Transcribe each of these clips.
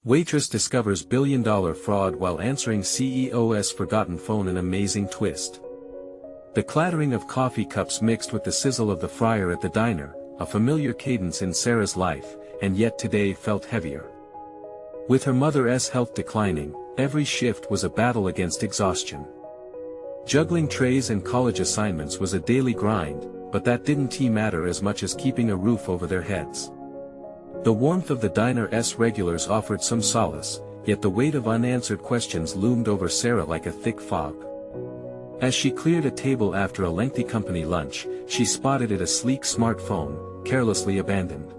Waitress discovers billion-dollar fraud while answering CEO's forgotten phone, an amazing twist. The clattering of coffee cups mixed with the sizzle of the fryer at the diner, a familiar cadence in Sarah's life, and yet today felt heavier. With her mother's health declining, every shift was a battle against exhaustion. Juggling trays and college assignments was a daily grind, but that didn't matter as much as keeping a roof over their heads. The warmth of the diner's regulars offered some solace, yet the weight of unanswered questions loomed over Sarah like a thick fog. As she cleared a table after a lengthy company lunch, she spotted a sleek smartphone, carelessly abandoned.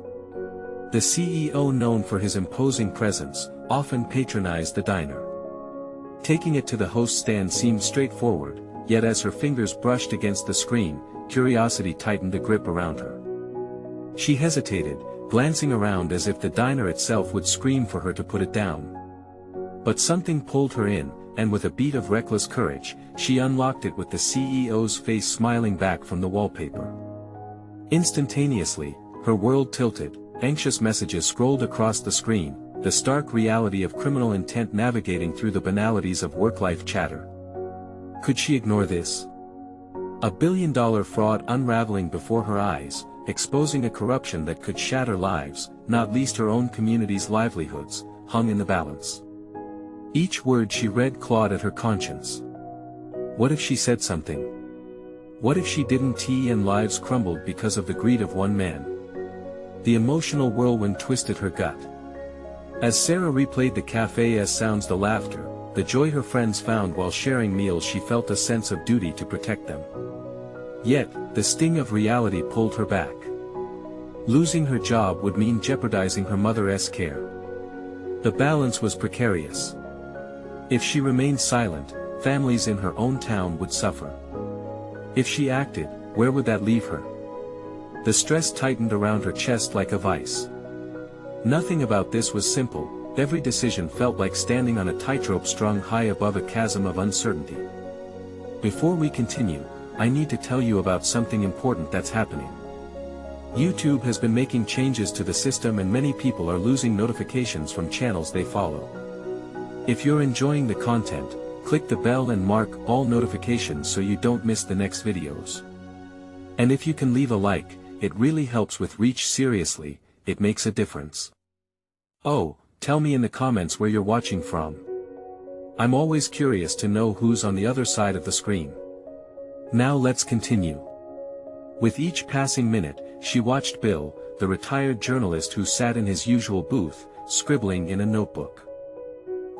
The CEO, known for his imposing presence, often patronized the diner. Taking it to the host stand seemed straightforward, yet as her fingers brushed against the screen, curiosity tightened the grip around her. She hesitated, glancing around as if the diner itself would scream for her to put it down. But something pulled her in, and with a beat of reckless courage, she unlocked it with the CEO's face smiling back from the wallpaper. Instantaneously, her world tilted, anxious messages scrolled across the screen, the stark reality of criminal intent navigating through the banalities of work-life chatter. Could she ignore this? A billion-dollar fraud unraveling before her eyes, exposing a corruption that could shatter lives, not least her own community's livelihoods, hung in the balance. Each word she read clawed at her conscience. What if she said something? What if she didn't, and lives crumbled because of the greed of one man? The emotional whirlwind twisted her gut. As Sarah replayed the cafe's sounds, the laughter, the joy her friends found while sharing meals, she felt a sense of duty to protect them. Yet, the sting of reality pulled her back. Losing her job would mean jeopardizing her mother's care. The balance was precarious. If she remained silent, families in her own town would suffer. If she acted, where would that leave her? The stress tightened around her chest like a vice. Nothing about this was simple, every decision felt like standing on a tightrope strung high above a chasm of uncertainty. Before we continue, I need to tell you about something important that's happening. YouTube has been making changes to the system, and many people are losing notifications from channels they follow. If you're enjoying the content, click the bell and mark all notifications so you don't miss the next videos. And if you can leave a like, it really helps with reach. Seriously, it makes a difference. Oh, tell me in the comments where you're watching from. I'm always curious to know who's on the other side of the screen. Now let's continue. With each passing minute, she watched Bill, the retired journalist who sat in his usual booth, scribbling in a notebook.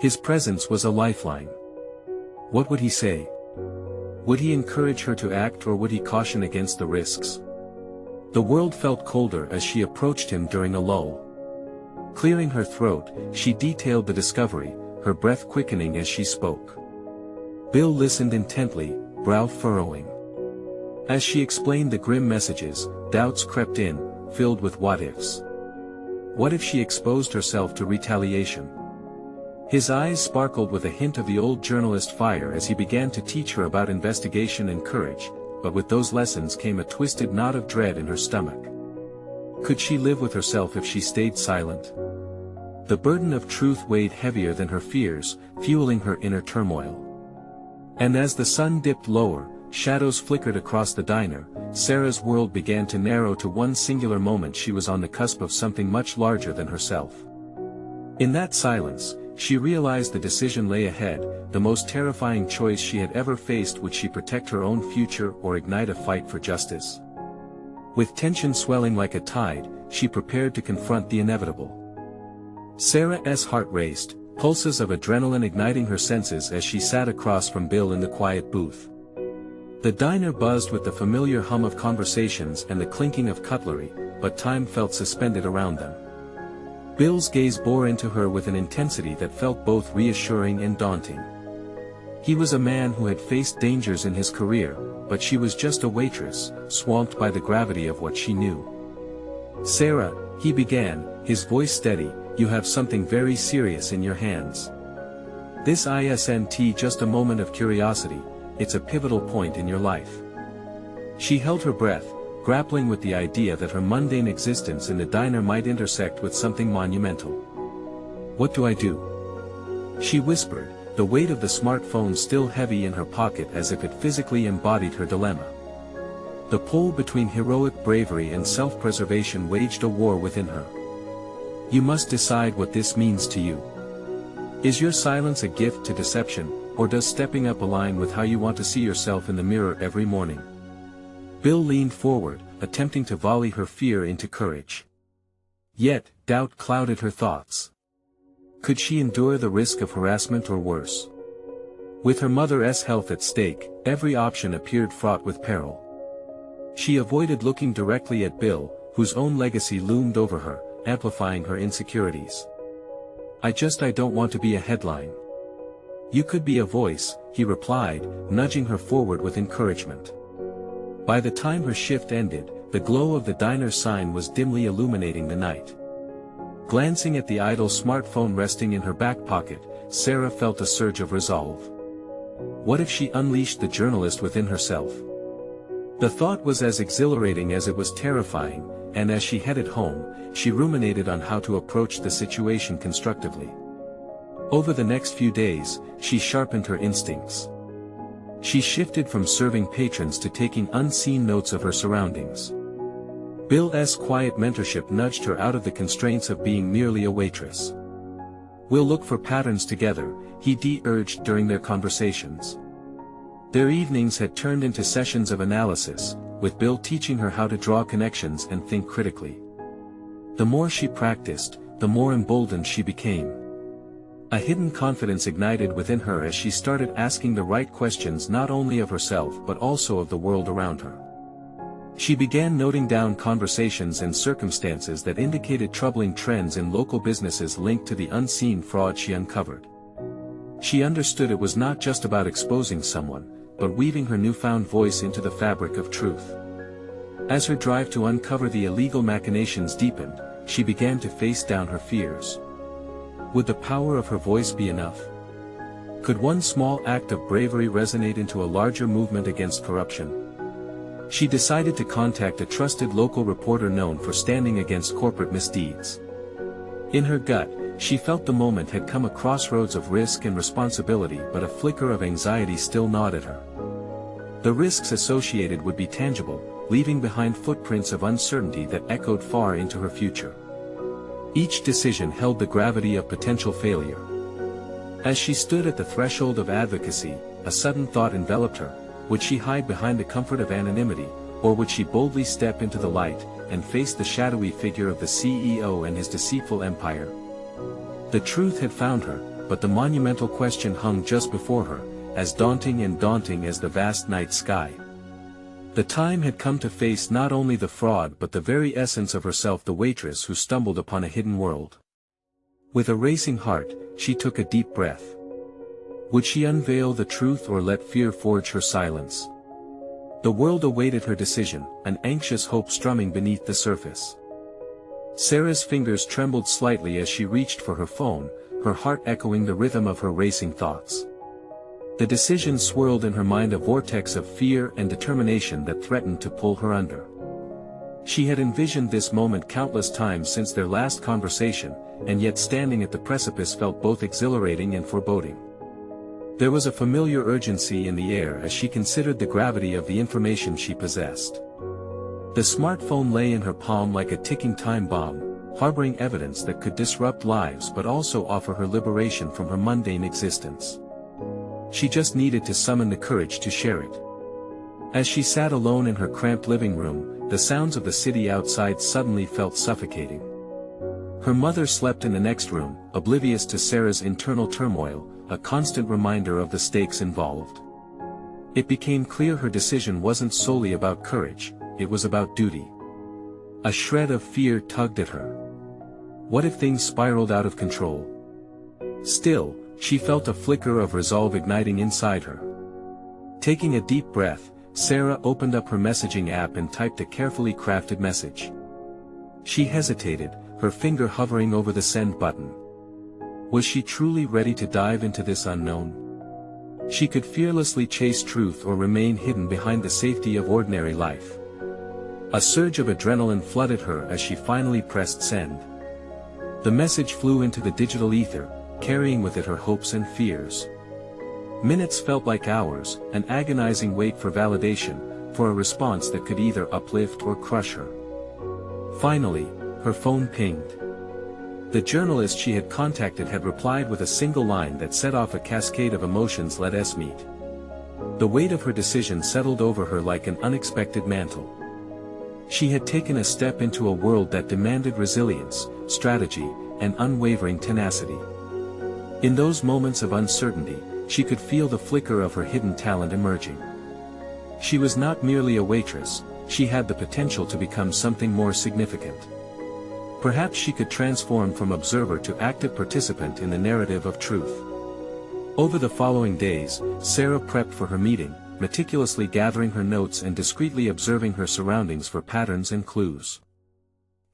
His presence was a lifeline. What would he say? Would he encourage her to act, or would he caution against the risks? The world felt colder as she approached him during a lull. Clearing her throat, she detailed the discovery, her breath quickening as she spoke. Bill listened intently, brow furrowing. As she explained the grim messages, doubts crept in, filled with what-ifs. What if she exposed herself to retaliation? His eyes sparkled with a hint of the old journalist fire as he began to teach her about investigation and courage, but with those lessons came a twisted knot of dread in her stomach. Could she live with herself if she stayed silent? The burden of truth weighed heavier than her fears, fueling her inner turmoil. And as the sun dipped lower, shadows flickered across the diner, Sarah's world began to narrow to one singular moment. She was on the cusp of something much larger than herself. In that silence, she realized the decision lay ahead, the most terrifying choice she had ever faced. Would she protect her own future or ignite a fight for justice? With tension swelling like a tide, she prepared to confront the inevitable. Sarah's heart raced, pulses of adrenaline igniting her senses as she sat across from Bill in the quiet booth. The diner buzzed with the familiar hum of conversations and the clinking of cutlery, but time felt suspended around them. Bill's gaze bore into her with an intensity that felt both reassuring and daunting. He was a man who had faced dangers in his career, but she was just a waitress, swamped by the gravity of what she knew. "Sarah," he began, his voice steady, "you have something very serious in your hands. This isn't just a moment of curiosity, it's a pivotal point in your life." She held her breath, grappling with the idea that her mundane existence in the diner might intersect with something monumental. What do I do? She whispered, the weight of the smartphone still heavy in her pocket as if it physically embodied her dilemma. The pull between heroic bravery and self-preservation waged a war within her. You must decide what this means to you. Is your silence a gift to deception, or does stepping up align with how you want to see yourself in the mirror every morning? Bill leaned forward, attempting to volley her fear into courage. Yet, doubt clouded her thoughts. Could she endure the risk of harassment or worse? With her mother's health at stake, every option appeared fraught with peril. She avoided looking directly at Bill, whose own legacy loomed over her, amplifying her insecurities. I don't want to be a headline. You could be a voice, he replied, nudging her forward with encouragement. By the time her shift ended, the glow of the diner sign was dimly illuminating the night. Glancing at the idle smartphone resting in her back pocket, Sarah felt a surge of resolve. What if she unleashed the journalist within herself? The thought was as exhilarating as it was terrifying, and as she headed home, she ruminated on how to approach the situation constructively. Over the next few days, she sharpened her instincts. She shifted from serving patrons to taking unseen notes of her surroundings. Bill's quiet mentorship nudged her out of the constraints of being merely a waitress. We'll look for patterns together, he urged during their conversations. Their evenings had turned into sessions of analysis, with Bill teaching her how to draw connections and think critically. The more she practiced, the more emboldened she became. A hidden confidence ignited within her as she started asking the right questions not only of herself but also of the world around her. She began noting down conversations and circumstances that indicated troubling trends in local businesses linked to the unseen fraud she uncovered. She understood it was not just about exposing someone, but weaving her newfound voice into the fabric of truth. As her drive to uncover the illegal machinations deepened, she began to face down her fears. Would the power of her voice be enough? Could one small act of bravery resonate into a larger movement against corruption? She decided to contact a trusted local reporter known for standing against corporate misdeeds. In her gut, she felt the moment had come a crossroads of risk and responsibility, but a flicker of anxiety still gnawed at her. The risks associated would be tangible, leaving behind footprints of uncertainty that echoed far into her future. Each decision held the gravity of potential failure. As she stood at the threshold of advocacy, a sudden thought enveloped her. Would she hide behind the comfort of anonymity, or would she boldly step into the light, and face the shadowy figure of the CEO and his deceitful empire? The truth had found her, but the monumental question hung just before her, as daunting as the vast night sky. The time had come to face not only the fraud but the very essence of herself, the waitress who stumbled upon a hidden world. With a racing heart, she took a deep breath. Would she unveil the truth or let fear forge her silence? The world awaited her decision, an anxious hope strumming beneath the surface. Sarah's fingers trembled slightly as she reached for her phone, her heart echoing the rhythm of her racing thoughts. The decision swirled in her mind, a vortex of fear and determination that threatened to pull her under. She had envisioned this moment countless times since their last conversation, and yet standing at the precipice felt both exhilarating and foreboding. There was a familiar urgency in the air as she considered the gravity of the information she possessed. The smartphone lay in her palm like a ticking time bomb, harboring evidence that could disrupt lives but also offer her liberation from her mundane existence. She just needed to summon the courage to share it. As she sat alone in her cramped living room, the sounds of the city outside suddenly felt suffocating. Her mother slept in the next room, oblivious to Sarah's internal turmoil, a constant reminder of the stakes involved. It became clear her decision wasn't solely about courage, it was about duty. A shred of fear tugged at her. What if things spiraled out of control? Still, she felt a flicker of resolve igniting inside her. Taking a deep breath, Sarah opened up her messaging app and typed a carefully crafted message. She hesitated, her finger hovering over the send button. Was she truly ready to dive into this unknown? She could fearlessly chase truth or remain hidden behind the safety of ordinary life. A surge of adrenaline flooded her as she finally pressed send. The message flew into the digital ether, carrying with it her hopes and fears. Minutes felt like hours, an agonizing wait for validation, for a response that could either uplift or crush her. Finally, her phone pinged. The journalist she had contacted had replied with a single line that set off a cascade of emotions. Let us meet. The weight of her decision settled over her like an unexpected mantle. She had taken a step into a world that demanded resilience, strategy, and unwavering tenacity. In those moments of uncertainty, she could feel the flicker of her hidden talent emerging. She was not merely a waitress, she had the potential to become something more significant. Perhaps she could transform from observer to active participant in the narrative of truth. Over the following days, Sarah prepped for her meeting, meticulously gathering her notes and discreetly observing her surroundings for patterns and clues.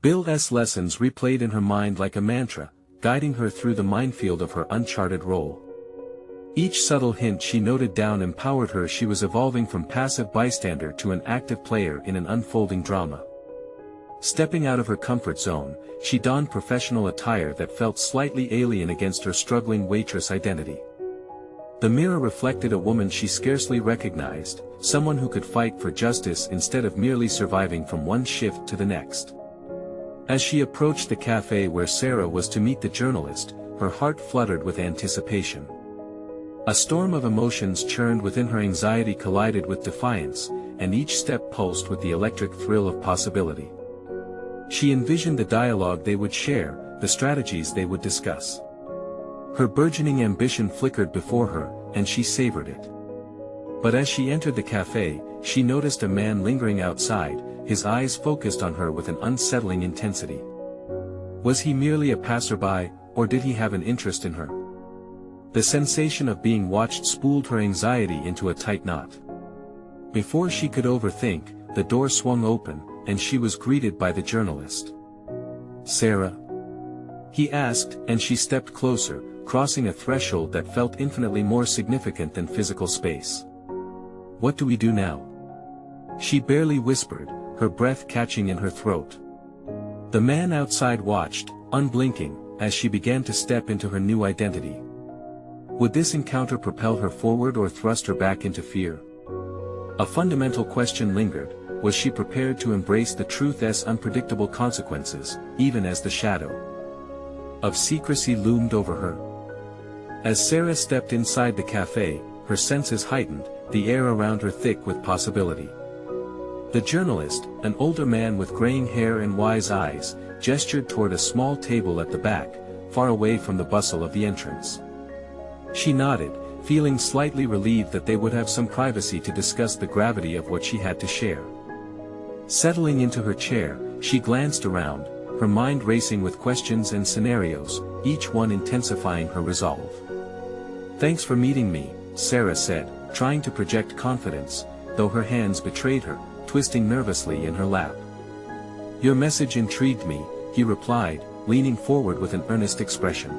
Bill's lessons replayed in her mind like a mantra, guiding her through the minefield of her uncharted role. Each subtle hint she noted down empowered her. She was evolving from passive bystander to an active player in an unfolding drama. Stepping out of her comfort zone, she donned professional attire that felt slightly alien against her struggling waitress identity. The mirror reflected a woman she scarcely recognized, someone who could fight for justice instead of merely surviving from one shift to the next. As she approached the cafe where Sarah was to meet the journalist, her heart fluttered with anticipation. A storm of emotions churned within her. Anxiety collided with defiance, and each step pulsed with the electric thrill of possibility. She envisioned the dialogue they would share, the strategies they would discuss. Her burgeoning ambition flickered before her, and she savored it. But as she entered the cafe, she noticed a man lingering outside, his eyes focused on her with an unsettling intensity. Was he merely a passerby, or did he have an interest in her? The sensation of being watched spooled her anxiety into a tight knot. Before she could overthink, the door swung open, and she was greeted by the journalist. "Sarah?" he asked, and she stepped closer, crossing a threshold that felt infinitely more significant than physical space. "What do we do now?" she barely whispered, her breath catching in her throat. The man outside watched, unblinking, as she began to step into her new identity. Would this encounter propel her forward or thrust her back into fear? A fundamental question lingered: was she prepared to embrace the truth's unpredictable consequences, even as the shadow of secrecy loomed over her? As Sarah stepped inside the cafe, her senses heightened, the air around her thick with possibility. The journalist, an older man with graying hair and wise eyes, gestured toward a small table at the back, far away from the bustle of the entrance. She nodded, feeling slightly relieved that they would have some privacy to discuss the gravity of what she had to share. Settling into her chair, she glanced around, her mind racing with questions and scenarios, each one intensifying her resolve. "Thanks for meeting me," Sarah said, trying to project confidence, though her hands betrayed her, twisting nervously in her lap. "Your message intrigued me," he replied, leaning forward with an earnest expression.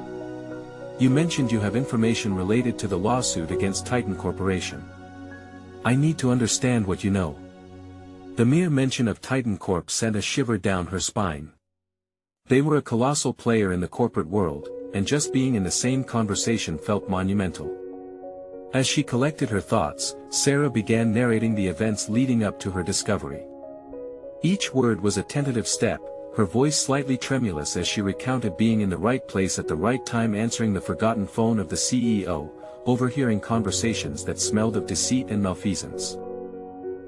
"You mentioned you have information related to the lawsuit against Titan Corporation. I need to understand what you know." The mere mention of Titan Corp sent a shiver down her spine. They were a colossal player in the corporate world, and just being in the same conversation felt monumental. As she collected her thoughts, Sarah began narrating the events leading up to her discovery. Each word was a tentative step, her voice slightly tremulous as she recounted being in the right place at the right time, answering the forgotten phone of the CEO, overhearing conversations that smelled of deceit and malfeasance.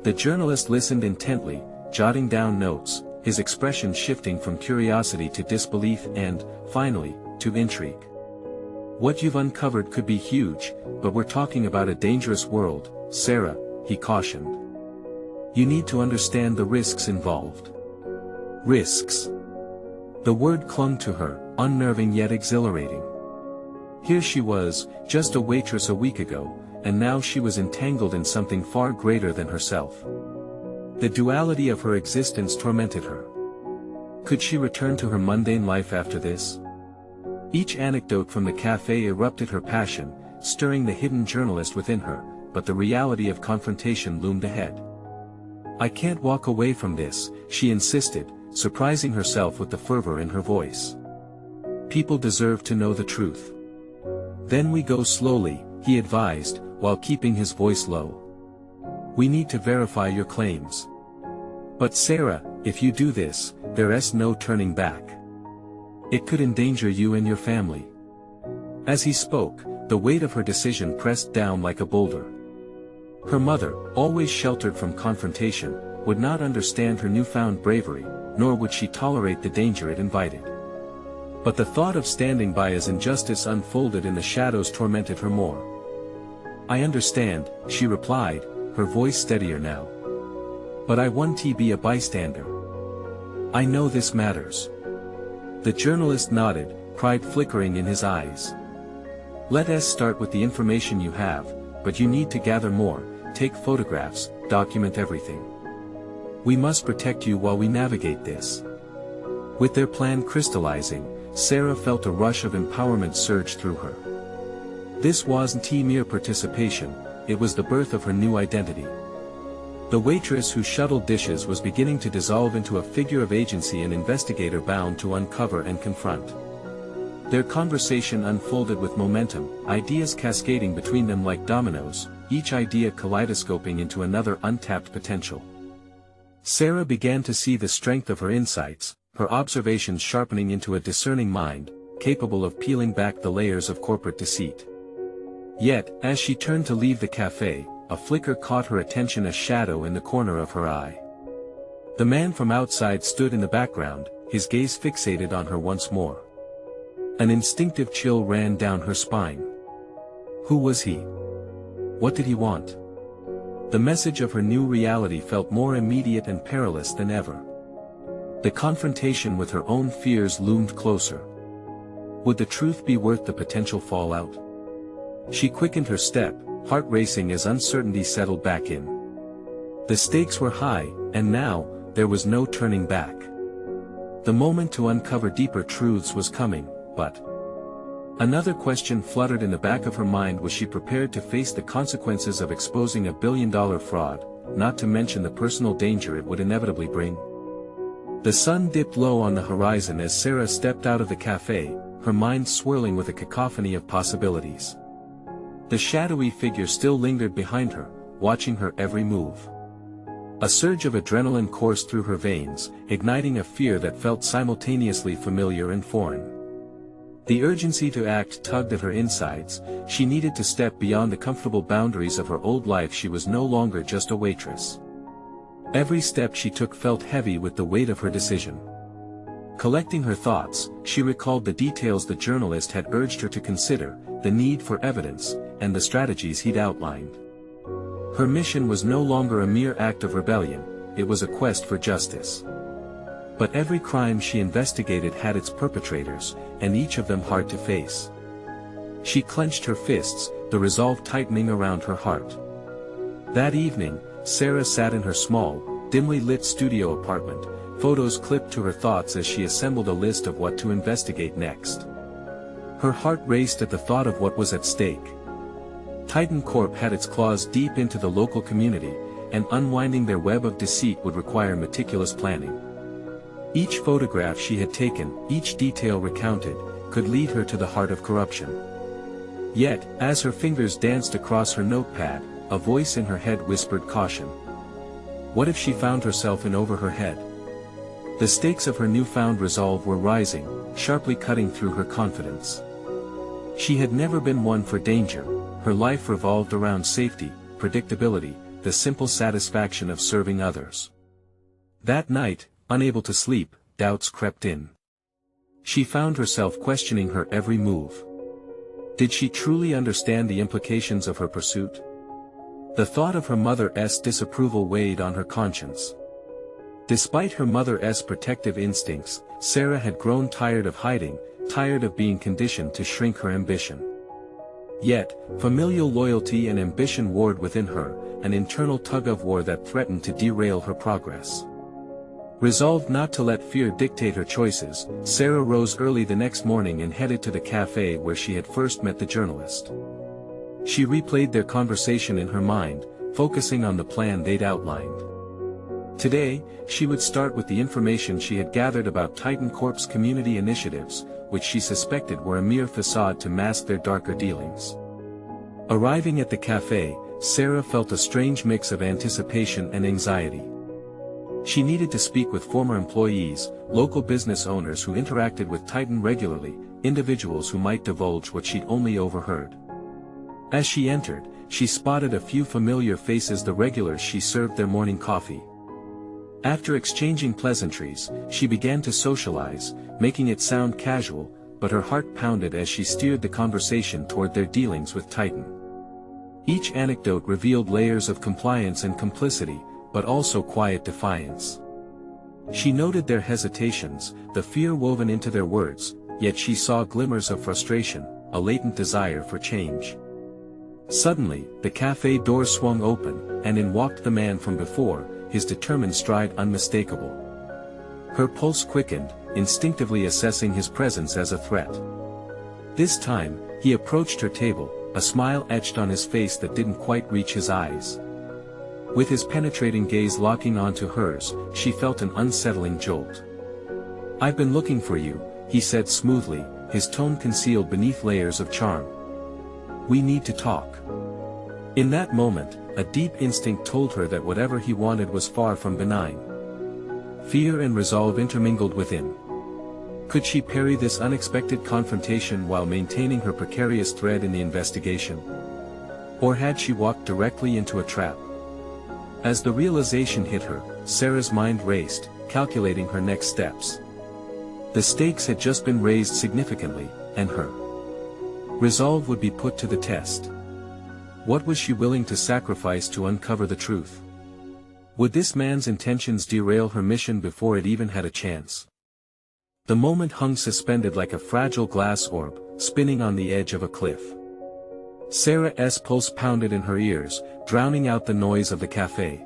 The journalist listened intently, jotting down notes, his expression shifting from curiosity to disbelief and, finally, to intrigue. "What you've uncovered could be huge, but we're talking about a dangerous world, Sarah," he cautioned. "You need to understand the risks involved." Risks. The word clung to her, unnerving yet exhilarating. Here she was, just a waitress a week ago, and now she was entangled in something far greater than herself. The duality of her existence tormented her. Could she return to her mundane life after this? Each anecdote from the cafe erupted her passion, stirring the hidden journalist within her, but the reality of confrontation loomed ahead. "I can't walk away from this," she insisted, surprising herself with the fervor in her voice. People deserve to know the truth. Then we go slowly, he advised, while keeping his voice low. We need to verify your claims. But Sarah, if you do this, there's no turning back. It could endanger you and your family. As he spoke, the weight of her decision pressed down like a boulder. Her mother, always sheltered from confrontation, would not understand her newfound bravery, nor would she tolerate the danger it invited. But the thought of standing by as injustice unfolded in the shadows tormented her more. I understand, she replied, her voice steadier now. But I want to be a bystander. I know this matters. The journalist nodded, pride flickering in his eyes. Let us start with the information you have, but you need to gather more, take photographs, document everything. We must protect you while we navigate this. With their plan crystallizing, Sarah felt a rush of empowerment surge through her. This wasn't mere participation, it was the birth of her new identity. The waitress who shuttled dishes was beginning to dissolve into a figure of agency, an investigator bound to uncover and confront. Their conversation unfolded with momentum, ideas cascading between them like dominoes, each idea kaleidoscoping into another untapped potential. Sarah began to see the strength of her insights, her observations sharpening into a discerning mind, capable of peeling back the layers of corporate deceit. Yet, as she turned to leave the cafe, a flicker caught her attention, a shadow in the corner of her eye. The man from outside stood in the background, his gaze fixated on her once more. An instinctive chill ran down her spine. Who was he? What did he want? The message of her new reality felt more immediate and perilous than ever. The confrontation with her own fears loomed closer. Would the truth be worth the potential fallout? She quickened her step, heart racing as uncertainty settled back in. The stakes were high, and now, there was no turning back. The moment to uncover deeper truths was coming, but another question fluttered in the back of her mind: was she prepared to face the consequences of exposing a billion-dollar fraud, not to mention the personal danger it would inevitably bring? The sun dipped low on the horizon as Sarah stepped out of the cafe, her mind swirling with a cacophony of possibilities. The shadowy figure still lingered behind her, watching her every move. A surge of adrenaline coursed through her veins, igniting a fear that felt simultaneously familiar and foreign. The urgency to act tugged at her insides. She needed to step beyond the comfortable boundaries of her old life. She was no longer just a waitress. Every step she took felt heavy with the weight of her decision. Collecting her thoughts, she recalled the details the journalist had urged her to consider, the need for evidence, and the strategies he'd outlined. Her mission was no longer a mere act of rebellion, it was a quest for justice. But every crime she investigated had its perpetrators, and each of them hard to face. She clenched her fists, the resolve tightening around her heart. That evening, Sarah sat in her small, dimly lit studio apartment, photos clipped to her thoughts as she assembled a list of what to investigate next. Her heart raced at the thought of what was at stake. Titan Corp had its claws deep into the local community, and unwinding their web of deceit would require meticulous planning. Each photograph she had taken, each detail recounted, could lead her to the heart of corruption. Yet, as her fingers danced across her notepad, a voice in her head whispered caution. What if she found herself in over her head? The stakes of her newfound resolve were rising, sharply cutting through her confidence. She had never been one for danger, her life revolved around safety, predictability, the simple satisfaction of serving others. That night, unable to sleep, doubts crept in. She found herself questioning her every move. Did she truly understand the implications of her pursuit? The thought of her mother's disapproval weighed on her conscience. Despite her mother's protective instincts, Sarah had grown tired of hiding, tired of being conditioned to shrink her ambition. Yet, familial loyalty and ambition warred within her, an internal tug-of-war that threatened to derail her progress. Resolved not to let fear dictate her choices, Sarah rose early the next morning and headed to the cafe where she had first met the journalist. She replayed their conversation in her mind, focusing on the plan they'd outlined. Today, she would start with the information she had gathered about Titan Corp's community initiatives, which she suspected were a mere facade to mask their darker dealings. Arriving at the cafe, Sarah felt a strange mix of anticipation and anxiety. She needed to speak with former employees, local business owners who interacted with Titan regularly, individuals who might divulge what she'd only overheard. As she entered, she spotted a few familiar faces, the regulars she served their morning coffee. After exchanging pleasantries, she began to socialize, making it sound casual, but her heart pounded as she steered the conversation toward their dealings with Titan. Each anecdote revealed layers of compliance and complicity, but also quiet defiance. She noted their hesitations, the fear woven into their words, yet she saw glimmers of frustration, a latent desire for change. Suddenly, the cafe door swung open, and in walked the man from before, his determined stride unmistakable. Her pulse quickened, instinctively assessing his presence as a threat. This time, he approached her table, a smile etched on his face that didn't quite reach his eyes. With his penetrating gaze locking onto hers, she felt an unsettling jolt. "I've been looking for you," he said smoothly, his tone concealed beneath layers of charm. "We need to talk." In that moment, a deep instinct told her that whatever he wanted was far from benign. Fear and resolve intermingled within. Could she parry this unexpected confrontation while maintaining her precarious thread in the investigation? Or had she walked directly into a trap? As the realization hit her, Sarah's mind raced, calculating her next steps. The stakes had just been raised significantly, and her resolve would be put to the test. What was she willing to sacrifice to uncover the truth? Would this man's intentions derail her mission before it even had a chance? The moment hung suspended like a fragile glass orb, spinning on the edge of a cliff. Sarah's pulse pounded in her ears, drowning out the noise of the cafe.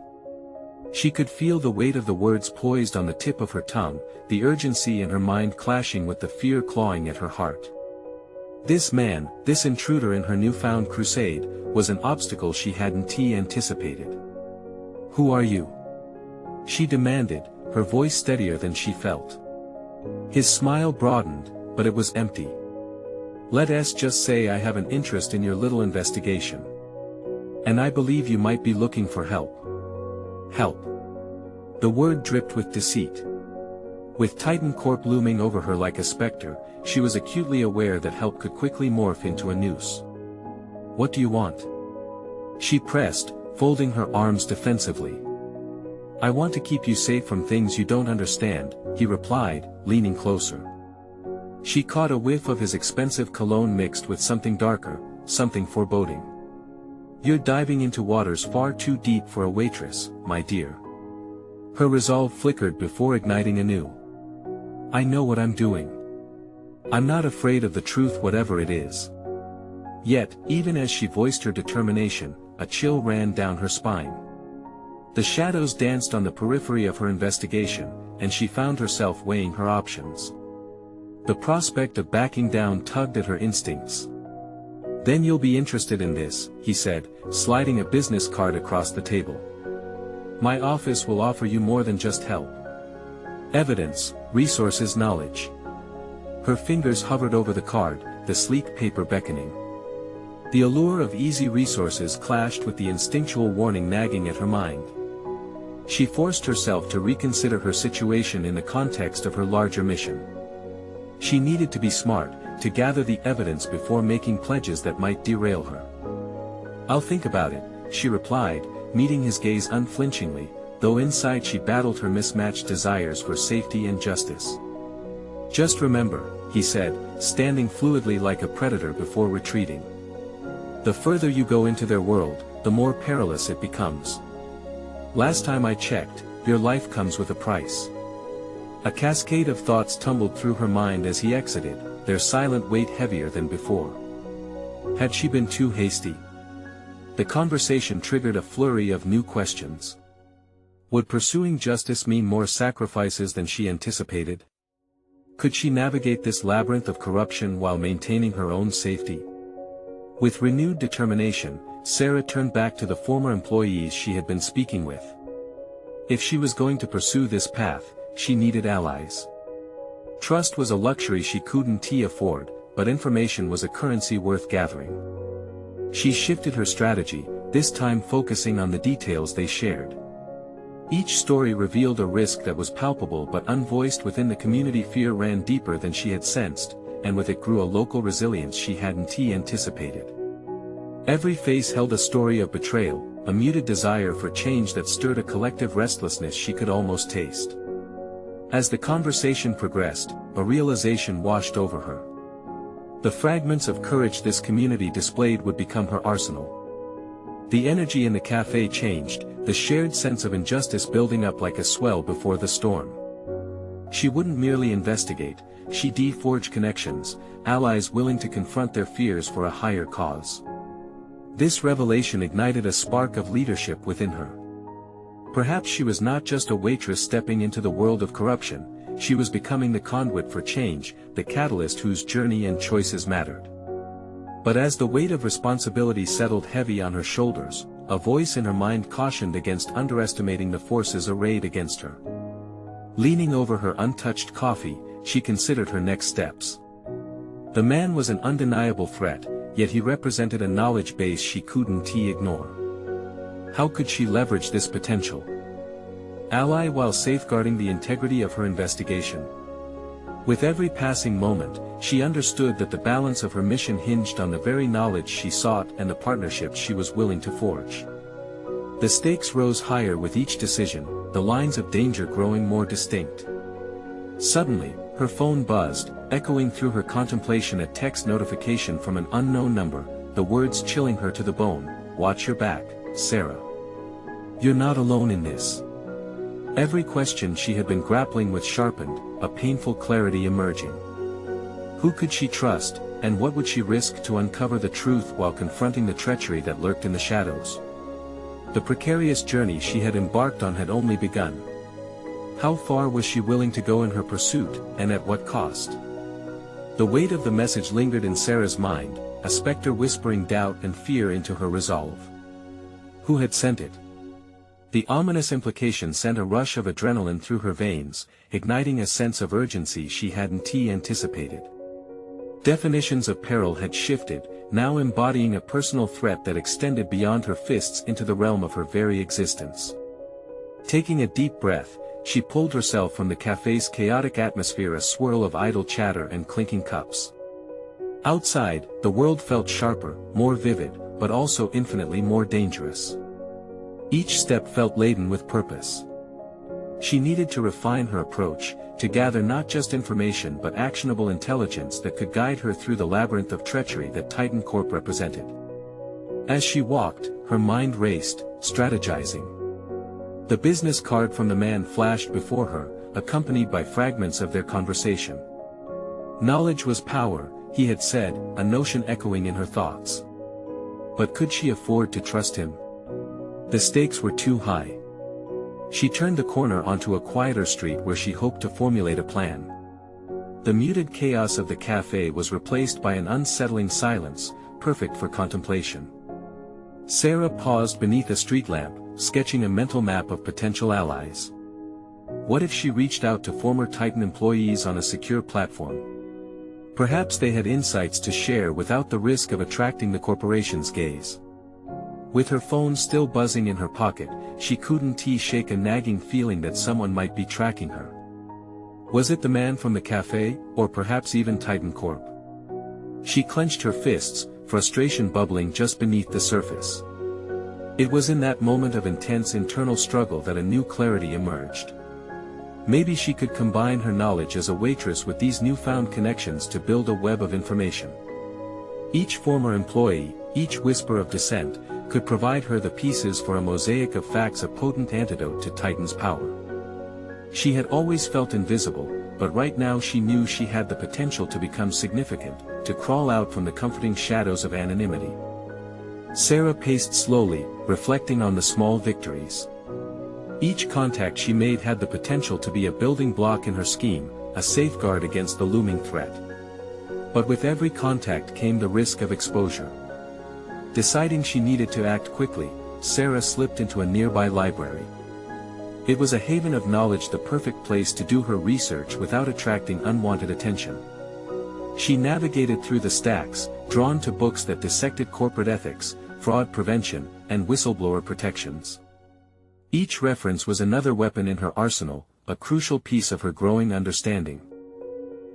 She could feel the weight of the words poised on the tip of her tongue, the urgency in her mind clashing with the fear clawing at her heart. This man, this intruder in her newfound crusade, was an obstacle she hadn't anticipated. "Who are you?" she demanded, her voice steadier than she felt. His smile broadened, but it was empty. "Let's just say I have an interest in your little investigation. And I believe you might be looking for help." Help. The word dripped with deceit. With Titan Corp looming over her like a specter, she was acutely aware that help could quickly morph into a noose. "What do you want?" she pressed, folding her arms defensively. "I want to keep you safe from things you don't understand," he replied, leaning closer. She caught a whiff of his expensive cologne mixed with something darker, something foreboding. "You're diving into waters far too deep for a waitress, my dear." Her resolve flickered before igniting anew. "I know what I'm doing. I'm not afraid of the truth, whatever it is." Yet, even as she voiced her determination, a chill ran down her spine. The shadows danced on the periphery of her investigation, and she found herself weighing her options. The prospect of backing down tugged at her instincts. "Then you'll be interested in this," he said, sliding a business card across the table. "My office will offer you more than just help. Evidence, resources, knowledge." Her fingers hovered over the card, the sleek paper beckoning. The allure of easy resources clashed with the instinctual warning nagging at her mind. She forced herself to reconsider her situation in the context of her larger mission. She needed to be smart, to gather the evidence before making pledges that might derail her. "I'll think about it," she replied, meeting his gaze unflinchingly, though inside she battled her mismatched desires for safety and justice. "Just remember," he said, standing fluidly like a predator before retreating. "The further you go into their world, the more perilous it becomes. Last time I checked, your life comes with a price." A cascade of thoughts tumbled through her mind as he exited, their silent weight heavier than before. Had she been too hasty? The conversation triggered a flurry of new questions. Would pursuing justice mean more sacrifices than she anticipated? Could she navigate this labyrinth of corruption while maintaining her own safety? With renewed determination, Sarah turned back to the former employees she had been speaking with. If she was going to pursue this path, she needed allies. Trust was a luxury she couldn't afford, but information was a currency worth gathering. She shifted her strategy, this time focusing on the details they shared. Each story revealed a risk that was palpable but unvoiced within the community. Fear ran deeper than she had sensed, and with it grew a local resilience she hadn't anticipated. Every face held a story of betrayal, a muted desire for change that stirred a collective restlessness she could almost taste. As the conversation progressed, a realization washed over her. The fragments of courage this community displayed would become her arsenal. The energy in the cafe changed, the shared sense of injustice building up like a swell before the storm. She wouldn't merely investigate, she'd forge connections, allies willing to confront their fears for a higher cause. This revelation ignited a spark of leadership within her. Perhaps she was not just a waitress stepping into the world of corruption, she was becoming the conduit for change, the catalyst whose journey and choices mattered. But as the weight of responsibility settled heavy on her shoulders, a voice in her mind cautioned against underestimating the forces arrayed against her. Leaning over her untouched coffee, she considered her next steps. The man was an undeniable threat, yet he represented a knowledge base she couldn't ignore. How could she leverage this potential ally while safeguarding the integrity of her investigation? With every passing moment, she understood that the balance of her mission hinged on the very knowledge she sought and the partnerships she was willing to forge. The stakes rose higher with each decision, the lines of danger growing more distinct. Suddenly, her phone buzzed, echoing through her contemplation. A text notification from an unknown number, the words chilling her to the bone, "Watch your back, Sarah. You're not alone in this." Every question she had been grappling with sharpened, a painful clarity emerging. Who could she trust, and what would she risk to uncover the truth while confronting the treachery that lurked in the shadows? The precarious journey she had embarked on had only begun. How far was she willing to go in her pursuit, and at what cost? The weight of the message lingered in Sarah's mind, a specter whispering doubt and fear into her resolve. Who had sent it? The ominous implication sent a rush of adrenaline through her veins, igniting a sense of urgency she hadn't anticipated. Definitions of peril had shifted, now embodying a personal threat that extended beyond her fists into the realm of her very existence. Taking a deep breath, she pulled herself from the cafe's chaotic atmosphere, a swirl of idle chatter and clinking cups. Outside, the world felt sharper, more vivid, but also infinitely more dangerous. Each step felt laden with purpose. She needed to refine her approach, to gather not just information but actionable intelligence that could guide her through the labyrinth of treachery that Titan Corp represented. As she walked, her mind raced, strategizing. The business card from the man flashed before her, accompanied by fragments of their conversation. Knowledge was power, he had said, a notion echoing in her thoughts. But could she afford to trust him? The stakes were too high. She turned the corner onto a quieter street where she hoped to formulate a plan. The muted chaos of the cafe was replaced by an unsettling silence, perfect for contemplation. Sarah paused beneath a street lamp, sketching a mental map of potential allies. What if she reached out to former Titan employees on a secure platform? Perhaps they had insights to share without the risk of attracting the corporation's gaze. With her phone still buzzing in her pocket, she couldn't shake a nagging feeling that someone might be tracking her. Was it the man from the cafe, or perhaps even Titan Corp? She clenched her fists, frustration bubbling just beneath the surface. It was in that moment of intense internal struggle that a new clarity emerged. Maybe she could combine her knowledge as a waitress with these newfound connections to build a web of information. Each former employee, each whisper of dissent, could provide her the pieces for a mosaic of facts, a potent antidote to Titan's power. She had always felt invisible, but right now she knew she had the potential to become significant, to crawl out from the comforting shadows of anonymity. Sarah paced slowly, reflecting on the small victories. Each contact she made had the potential to be a building block in her scheme, a safeguard against the looming threat. But with every contact came the risk of exposure. Deciding she needed to act quickly, Sarah slipped into a nearby library. It was a haven of knowledge, the perfect place to do her research without attracting unwanted attention. She navigated through the stacks, drawn to books that dissected corporate ethics, fraud prevention, and whistleblower protections. Each reference was another weapon in her arsenal, a crucial piece of her growing understanding.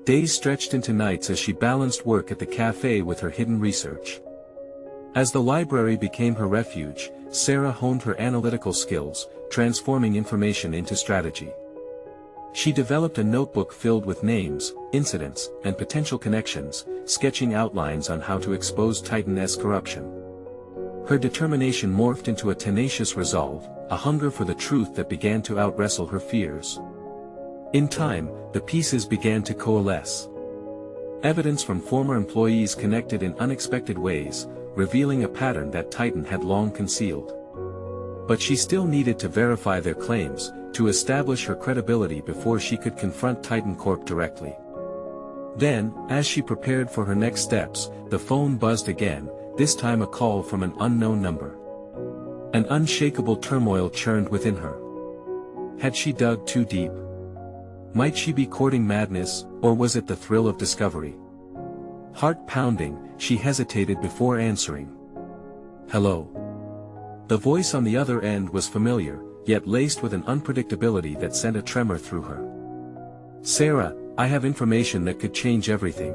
Days stretched into nights as she balanced work at the cafe with her hidden research. As the library became her refuge, Sarah honed her analytical skills, transforming information into strategy. She developed a notebook filled with names, incidents, and potential connections, sketching outlines on how to expose Titan's corruption. Her determination morphed into a tenacious resolve, a hunger for the truth that began to outwrestle her fears. In time, the pieces began to coalesce. Evidence from former employees connected in unexpected ways, revealing a pattern that Titan had long concealed. But she still needed to verify their claims, to establish her credibility before she could confront Titan Corp directly. Then, as she prepared for her next steps, the phone buzzed again, this time a call from an unknown number. An unshakable turmoil churned within her. Had she dug too deep? Might she be courting madness, or was it the thrill of discovery? Heart pounding, she hesitated before answering. Hello. The voice on the other end was familiar, yet laced with an unpredictability that sent a tremor through her. Sarah, I have information that could change everything.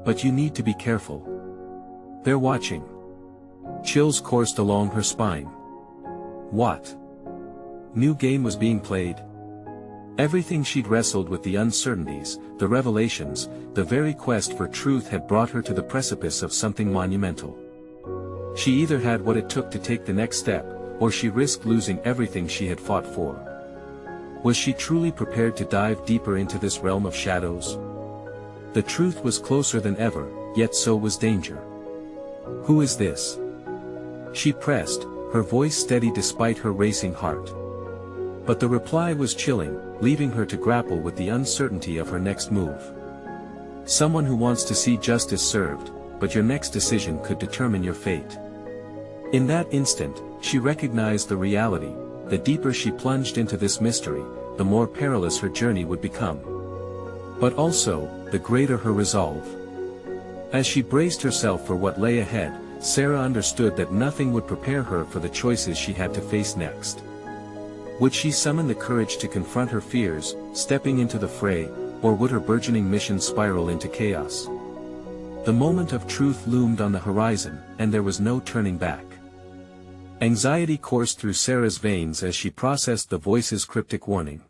But you need to be careful. They're watching. Chills coursed along her spine. What? New game was being played? Everything she'd wrestled with, the uncertainties, the revelations, the very quest for truth had brought her to the precipice of something monumental. She either had what it took to take the next step, or she risked losing everything she had fought for. Was she truly prepared to dive deeper into this realm of shadows? The truth was closer than ever, yet so was danger. Who is this? She pressed, her voice steady despite her racing heart. But the reply was chilling, leaving her to grapple with the uncertainty of her next move. Someone who wants to see justice served, but your next decision could determine your fate. In that instant, she recognized the reality: the deeper she plunged into this mystery, the more perilous her journey would become. But also, the greater her resolve. As she braced herself for what lay ahead, Sarah understood that nothing would prepare her for the choices she had to face next. Would she summon the courage to confront her fears, stepping into the fray, or would her burgeoning mission spiral into chaos? The moment of truth loomed on the horizon, and there was no turning back. Anxiety coursed through Sarah's veins as she processed the voice's cryptic warning.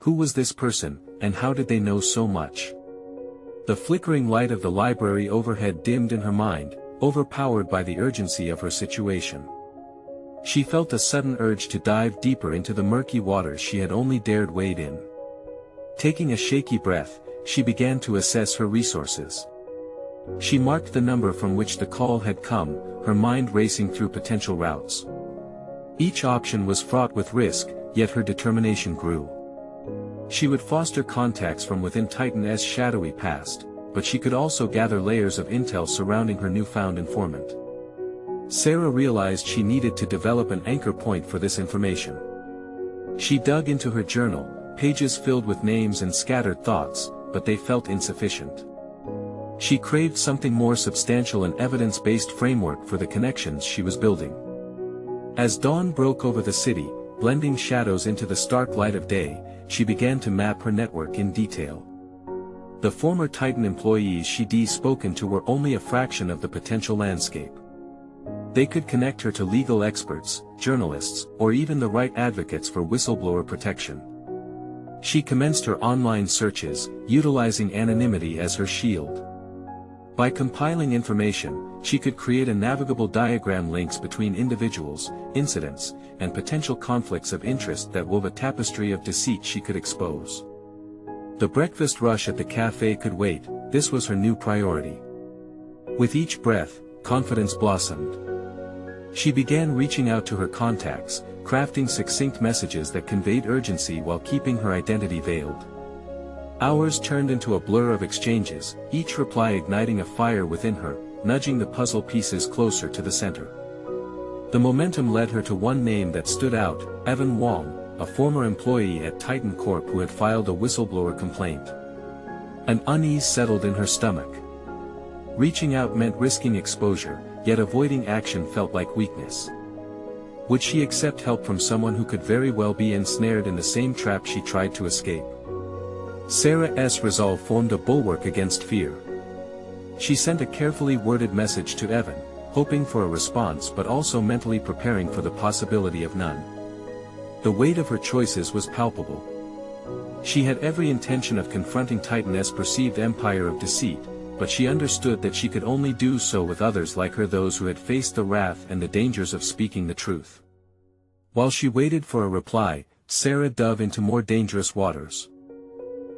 Who was this person, and how did they know so much? The flickering light of the library overhead dimmed in her mind, overpowered by the urgency of her situation. She felt a sudden urge to dive deeper into the murky waters she had only dared wade in. Taking a shaky breath, she began to assess her resources. She marked the number from which the call had come, her mind racing through potential routes. Each option was fraught with risk, yet her determination grew. She would foster contacts from within Titan's shadowy past, but she could also gather layers of intel surrounding her newfound informant. Sarah realized she needed to develop an anchor point for this information. She dug into her journal, pages filled with names and scattered thoughts, but they felt insufficient. She craved something more substantial, an evidence-based framework for the connections she was building. As dawn broke over the city, blending shadows into the stark light of day, she began to map her network in detail. The former Titan employees she'd spoken to were only a fraction of the potential landscape. They could connect her to legal experts, journalists, or even the right advocates for whistleblower protection. She commenced her online searches, utilizing anonymity as her shield. By compiling information, she could create a navigable diagram links between individuals, incidents, and potential conflicts of interest that wove a tapestry of deceit she could expose. The breakfast rush at the cafe could wait, this was her new priority. With each breath, confidence blossomed. She began reaching out to her contacts, crafting succinct messages that conveyed urgency while keeping her identity veiled. Hours turned into a blur of exchanges, each reply igniting a fire within her, nudging the puzzle pieces closer to the center. The momentum led her to one name that stood out: Evan Wong, a former employee at Titan Corp who had filed a whistleblower complaint. An unease settled in her stomach. Reaching out meant risking exposure, yet avoiding action felt like weakness. Would she accept help from someone who could very well be ensnared in the same trap she tried to escape? Sarah's resolve formed a bulwark against fear. She sent a carefully worded message to Evan, hoping for a response but also mentally preparing for the possibility of none. The weight of her choices was palpable. She had every intention of confronting Titan's perceived empire of deceit, but she understood that she could only do so with others like her, those who had faced the wrath and the dangers of speaking the truth. While she waited for a reply, Sarah dove into more dangerous waters.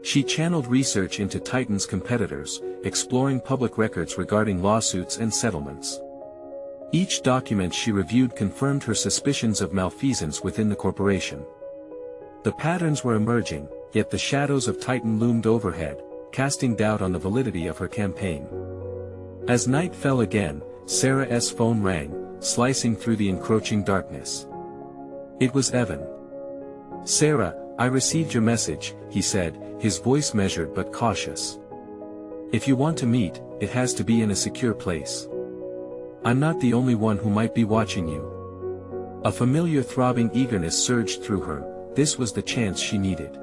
She channeled research into Titan's competitors, exploring public records regarding lawsuits and settlements. Each document she reviewed confirmed her suspicions of malfeasance within the corporation. The patterns were emerging, yet the shadows of Titan loomed overhead, casting doubt on the validity of her campaign. As night fell again, Sarah's phone rang, slicing through the encroaching darkness. It was Evan. "Sarah, I received your message," he said, his voice measured but cautious. "If you want to meet, it has to be in a secure place. I'm not the only one who might be watching you." A familiar throbbing eagerness surged through her. This was the chance she needed.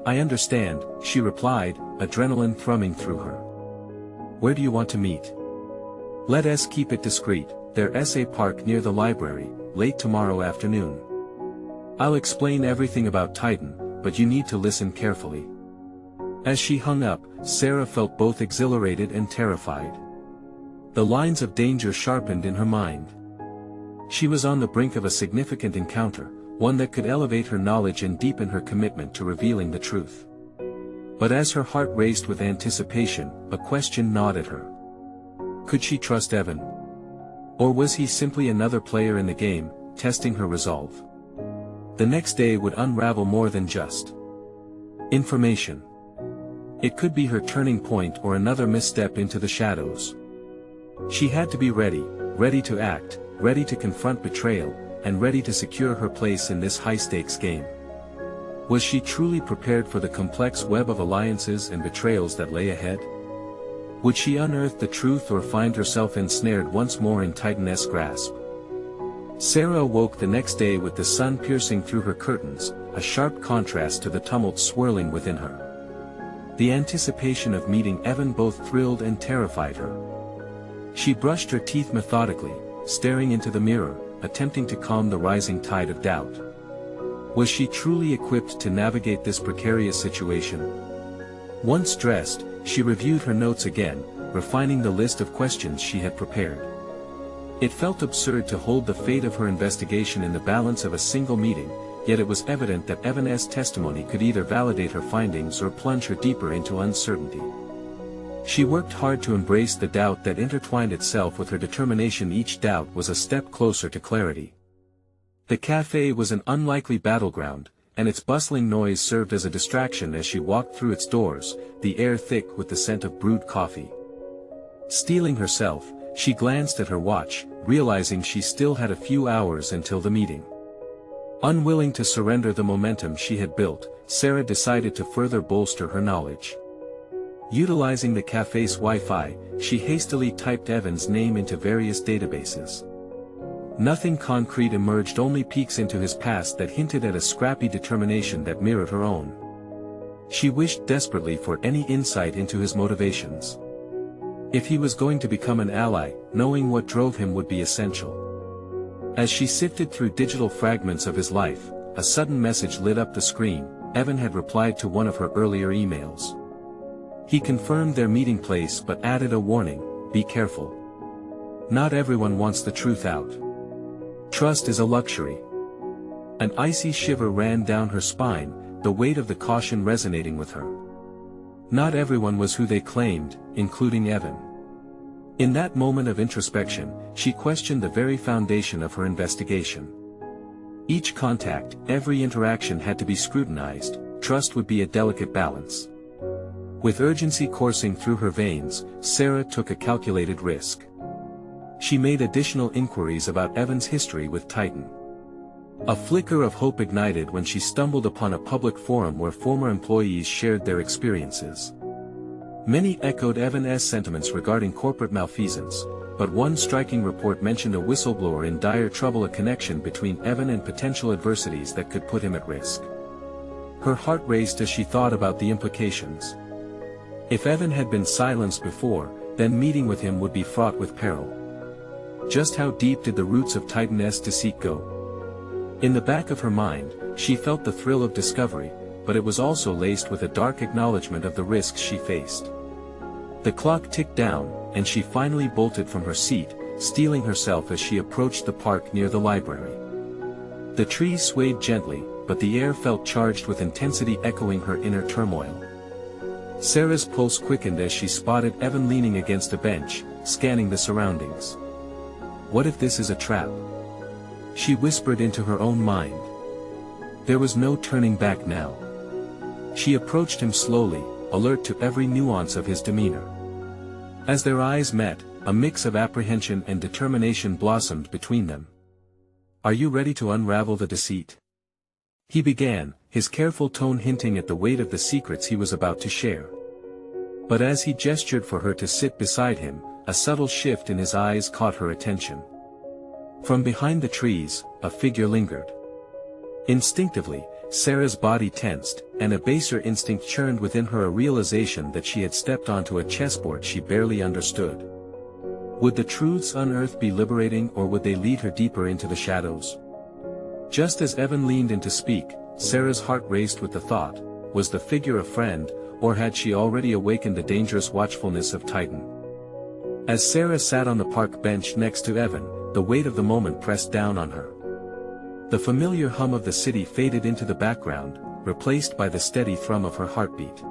"I understand," she replied, adrenaline thrumming through her. "Where do you want to meet?" "Let us keep it discreet. There's a park near the library, late tomorrow afternoon. I'll explain everything about Titan, but you need to listen carefully." As she hung up, Sarah felt both exhilarated and terrified. The lines of danger sharpened in her mind. She was on the brink of a significant encounter, one that could elevate her knowledge and deepen her commitment to revealing the truth. But as her heart raced with anticipation, a question gnawed at her. Could she trust Evan? Or was he simply another player in the game, testing her resolve? The next day would unravel more than just information. It could be her turning point or another misstep into the shadows. She had to be ready, ready to act, ready to confront betrayal, and ready to secure her place in this high-stakes game. Was she truly prepared for the complex web of alliances and betrayals that lay ahead? Would she unearth the truth or find herself ensnared once more in Titan's grasp? Sarah awoke the next day with the sun piercing through her curtains, a sharp contrast to the tumult swirling within her. The anticipation of meeting Evan both thrilled and terrified her. She brushed her teeth methodically, staring into the mirror, attempting to calm the rising tide of doubt. Was she truly equipped to navigate this precarious situation? Once dressed, she reviewed her notes again, refining the list of questions she had prepared. It felt absurd to hold the fate of her investigation in the balance of a single meeting, yet it was evident that Evan's testimony could either validate her findings or plunge her deeper into uncertainty. She worked hard to embrace the doubt that intertwined itself with her determination. Each doubt was a step closer to clarity. The cafe was an unlikely battleground, and its bustling noise served as a distraction as she walked through its doors, the air thick with the scent of brewed coffee. Steeling herself, she glanced at her watch, realizing she still had a few hours until the meeting. Unwilling to surrender the momentum she had built, Sarah decided to further bolster her knowledge. Utilizing the cafe's Wi-Fi, she hastily typed Evan's name into various databases. Nothing concrete emerged, only peeks into his past that hinted at a scrappy determination that mirrored her own. She wished desperately for any insight into his motivations. If he was going to become an ally, knowing what drove him would be essential. As she sifted through digital fragments of his life, a sudden message lit up the screen. Evan had replied to one of her earlier emails. He confirmed their meeting place but added a warning: be careful. Not everyone wants the truth out. Trust is a luxury. An icy shiver ran down her spine, the weight of the caution resonating with her. Not everyone was who they claimed, including Evan. In that moment of introspection, she questioned the very foundation of her investigation. Each contact, every interaction had to be scrutinized. Trust would be a delicate balance. With urgency coursing through her veins, Sarah took a calculated risk. She made additional inquiries about Evan's history with Titan. A flicker of hope ignited when she stumbled upon a public forum where former employees shared their experiences. Many echoed Evan's sentiments regarding corporate malfeasance, but one striking report mentioned a whistleblower in dire trouble, a connection between Evan and potential adversities that could put him at risk. Her heart raced as she thought about the implications. If Evan had been silenced before, then meeting with him would be fraught with peril. Just how deep did the roots of Titan's deceit go? In the back of her mind, she felt the thrill of discovery, but it was also laced with a dark acknowledgement of the risks she faced. The clock ticked down, and she finally bolted from her seat, steeling herself as she approached the park near the library. The trees swayed gently, but the air felt charged with intensity, echoing her inner turmoil. Sarah's pulse quickened as she spotted Evan leaning against a bench, scanning the surroundings. What if this is a trap? She whispered into her own mind. There was no turning back now. She approached him slowly, alert to every nuance of his demeanor. As their eyes met, a mix of apprehension and determination blossomed between them. Are you ready to unravel the deceit? He began, his careful tone hinting at the weight of the secrets he was about to share. But as he gestured for her to sit beside him, a subtle shift in his eyes caught her attention. From behind the trees, a figure lingered. Instinctively, Sarah's body tensed, and a baser instinct churned within her, a realization that she had stepped onto a chessboard she barely understood. Would the truths unearthed be liberating, or would they lead her deeper into the shadows? Just as Evan leaned in to speak, Sarah's heart raced with the thought, was the figure a friend, or had she already awakened the dangerous watchfulness of Titan? As Sarah sat on the park bench next to Evan, the weight of the moment pressed down on her. The familiar hum of the city faded into the background, replaced by the steady thrum of her heartbeat.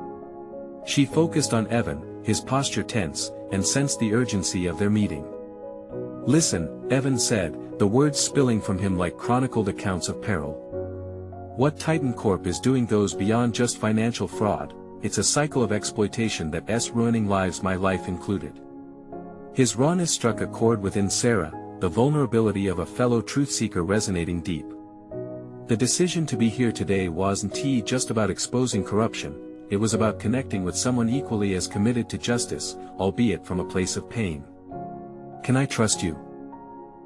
She focused on Evan, his posture tense, and sensed the urgency of their meeting. Listen, Evan said, the words spilling from him like chronicled accounts of peril. What Titan Corp is doing goes beyond just financial fraud, it's a cycle of exploitation that's ruining lives, my life included. His rawness struck a chord within Sarah, the vulnerability of a fellow truth-seeker resonating deep. The decision to be here today wasn't just about exposing corruption, it was about connecting with someone equally as committed to justice, albeit from a place of pain. Can I trust you?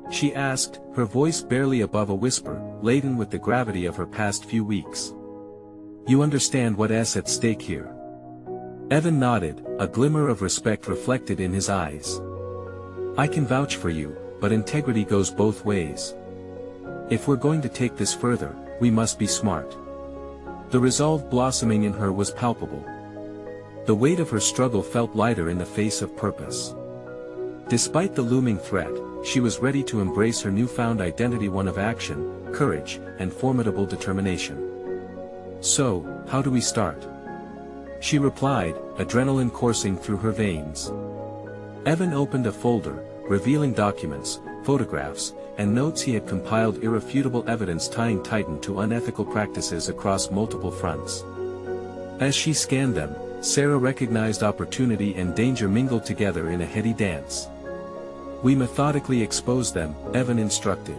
She asked, her voice barely above a whisper, laden with the gravity of her past few weeks. You understand what's at stake here? Evan nodded, a glimmer of respect reflected in his eyes. I can vouch for you, but integrity goes both ways. If we're going to take this further, we must be smart. The resolve blossoming in her was palpable. The weight of her struggle felt lighter in the face of purpose. Despite the looming threat, she was ready to embrace her newfound identity, one of action, courage, and formidable determination. So, how do we start? She replied, adrenaline coursing through her veins. Evan opened a folder, revealing documents, photographs, and notes he had compiled, irrefutable evidence tying Titan to unethical practices across multiple fronts. As she scanned them, Sarah recognized opportunity and danger mingled together in a heady dance. We methodically expose them, Evan instructed.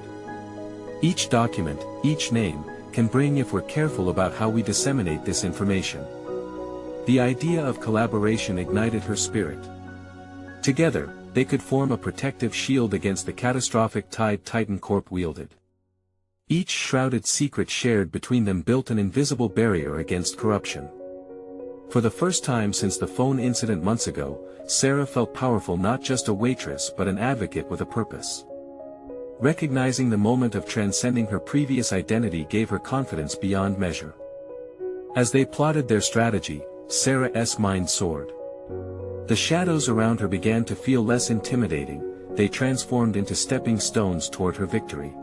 Each document, each name, can bring if we're careful about how we disseminate this information. The idea of collaboration ignited her spirit. Together, they could form a protective shield against the catastrophic tide Titan Corp wielded. Each shrouded secret shared between them built an invisible barrier against corruption. For the first time since the phone incident months ago, Sarah felt powerful, not just a waitress but an advocate with a purpose. Recognizing the moment of transcending her previous identity gave her confidence beyond measure. As they plotted their strategy, Sarah's mind soared. The shadows around her began to feel less intimidating, they transformed into stepping stones toward her victory.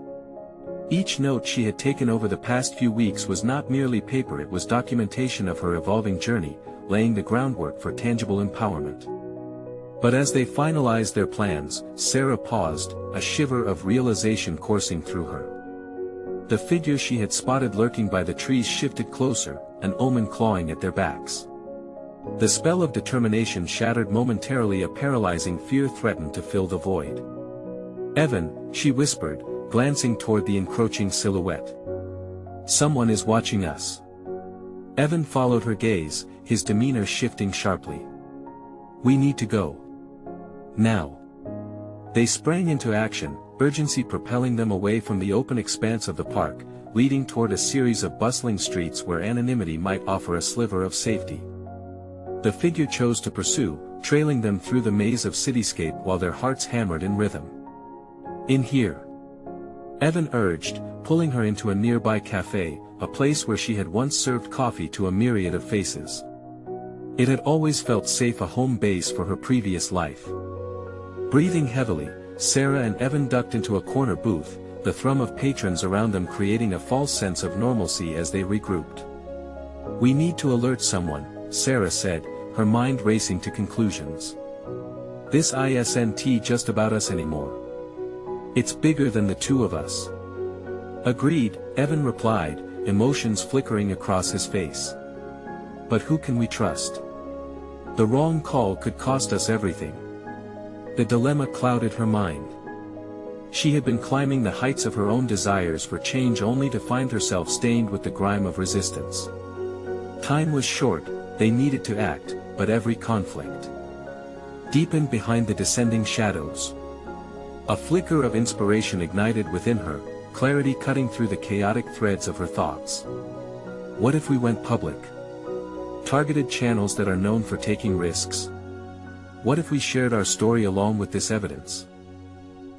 Each note she had taken over the past few weeks was not merely paper, it was documentation of her evolving journey, laying the groundwork for tangible empowerment. But as they finalized their plans, Sarah paused, a shiver of realization coursing through her. The figure she had spotted lurking by the trees shifted closer, an omen clawing at their backs. The spell of determination shattered momentarily, a paralyzing fear threatened to fill the void. Evan, she whispered, glancing toward the encroaching silhouette. Someone is watching us. Evan followed her gaze, his demeanor shifting sharply. We need to go. Now. They sprang into action, urgency propelling them away from the open expanse of the park, leading toward a series of bustling streets where anonymity might offer a sliver of safety. The figure chose to pursue, trailing them through the maze of cityscape while their hearts hammered in rhythm. In here. Evan urged, pulling her into a nearby cafe, a place where she had once served coffee to a myriad of faces. It had always felt safe, a home base for her previous life. Breathing heavily, Sarah and Evan ducked into a corner booth, the thrum of patrons around them creating a false sense of normalcy as they regrouped. We need to alert someone, Sarah said, her mind racing to conclusions. This isn't just about us anymore. It's bigger than the two of us. Agreed, Evan replied, emotions flickering across his face. But who can we trust? The wrong call could cost us everything. The dilemma clouded her mind. She had been climbing the heights of her own desires for change only to find herself stained with the grime of resistance. Time was short, they needed to act, but every conflict deepened behind the descending shadows. A flicker of inspiration ignited within her, clarity cutting through the chaotic threads of her thoughts. What if we went public? Targeted channels that are known for taking risks? What if we shared our story along with this evidence?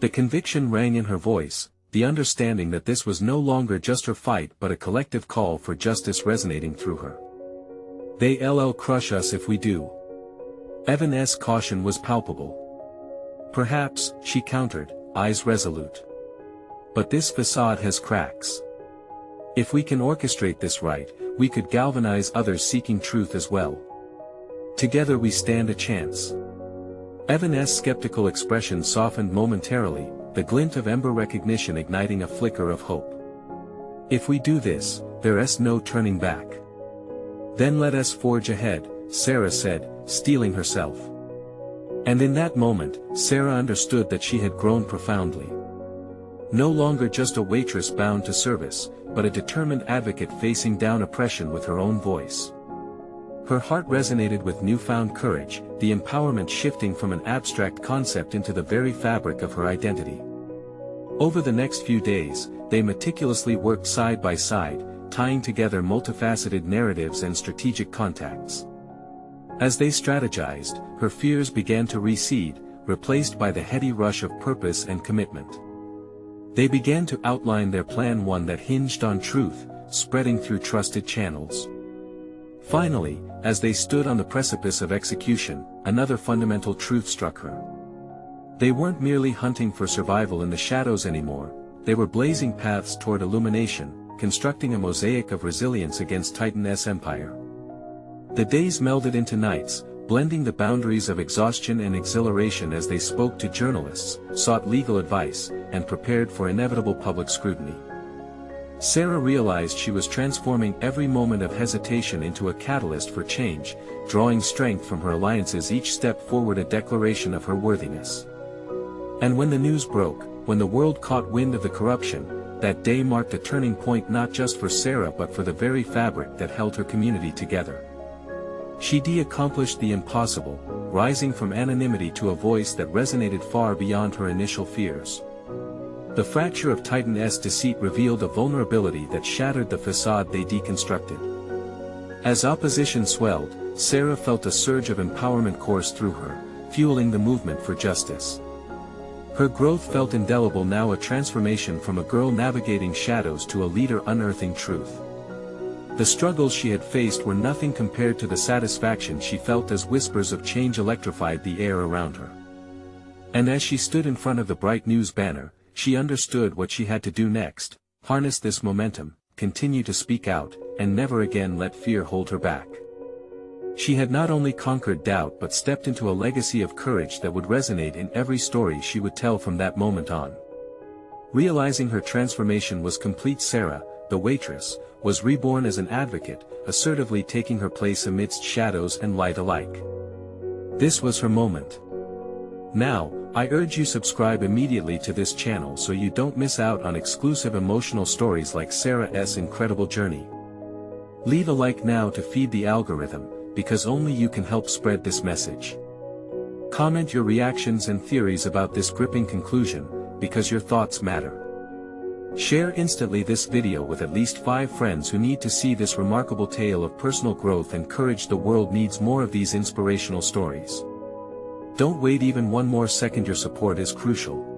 The conviction rang in her voice, the understanding that this was no longer just her fight but a collective call for justice resonating through her. They'll crush us if we do. Evan's caution was palpable. Perhaps, she countered, eyes resolute. But this facade has cracks. If we can orchestrate this right, we could galvanize others seeking truth as well. Together we stand a chance. Evan's skeptical expression softened momentarily, the glint of ember recognition igniting a flicker of hope. If we do this, there's no turning back. Then let us forge ahead, Sarah said, steeling herself. And in that moment, Sarah understood that she had grown profoundly. No longer just a waitress bound to service, but a determined advocate facing down oppression with her own voice. Her heart resonated with newfound courage, the empowerment shifting from an abstract concept into the very fabric of her identity. Over the next few days, they meticulously worked side by side, tying together multifaceted narratives and strategic contacts. As they strategized, her fears began to recede, replaced by the heady rush of purpose and commitment. They began to outline their plan, one that hinged on truth, spreading through trusted channels. Finally, as they stood on the precipice of execution, another fundamental truth struck her. They weren't merely hunting for survival in the shadows anymore, they were blazing paths toward illumination, constructing a mosaic of resilience against Titan's empire. The days melded into nights, blending the boundaries of exhaustion and exhilaration as they spoke to journalists, sought legal advice, and prepared for inevitable public scrutiny. Sarah realized she was transforming every moment of hesitation into a catalyst for change, drawing strength from her alliances, each step forward a declaration of her worthiness. And when the news broke, when the world caught wind of the corruption, that day marked a turning point not just for Sarah but for the very fabric that held her community together. She accomplished the impossible, rising from anonymity to a voice that resonated far beyond her initial fears. The fracture of Titan's deceit revealed a vulnerability that shattered the facade they deconstructed. As opposition swelled, Sarah felt a surge of empowerment course through her, fueling the movement for justice. Her growth felt indelible now, a transformation from a girl navigating shadows to a leader unearthing truth. The struggles she had faced were nothing compared to the satisfaction she felt as whispers of change electrified the air around her. And as she stood in front of the bright news banner, she understood what she had to do next: harness this momentum, continue to speak out, and never again let fear hold her back. She had not only conquered doubt but stepped into a legacy of courage that would resonate in every story she would tell from that moment on. Realizing her transformation was complete, Sarah, the waitress, was reborn as an advocate, assertively taking her place amidst shadows and light alike. This was her moment. Now, I urge you subscribe immediately to this channel so you don't miss out on exclusive emotional stories like Sarah's incredible journey. Leave a like now to feed the algorithm, because only you can help spread this message. Comment your reactions and theories about this gripping conclusion, because your thoughts matter. Share instantly this video with at least 5 friends who need to see this remarkable tale of personal growth and courage. The world needs more of these inspirational stories. Don't wait even one more second. Your support is crucial.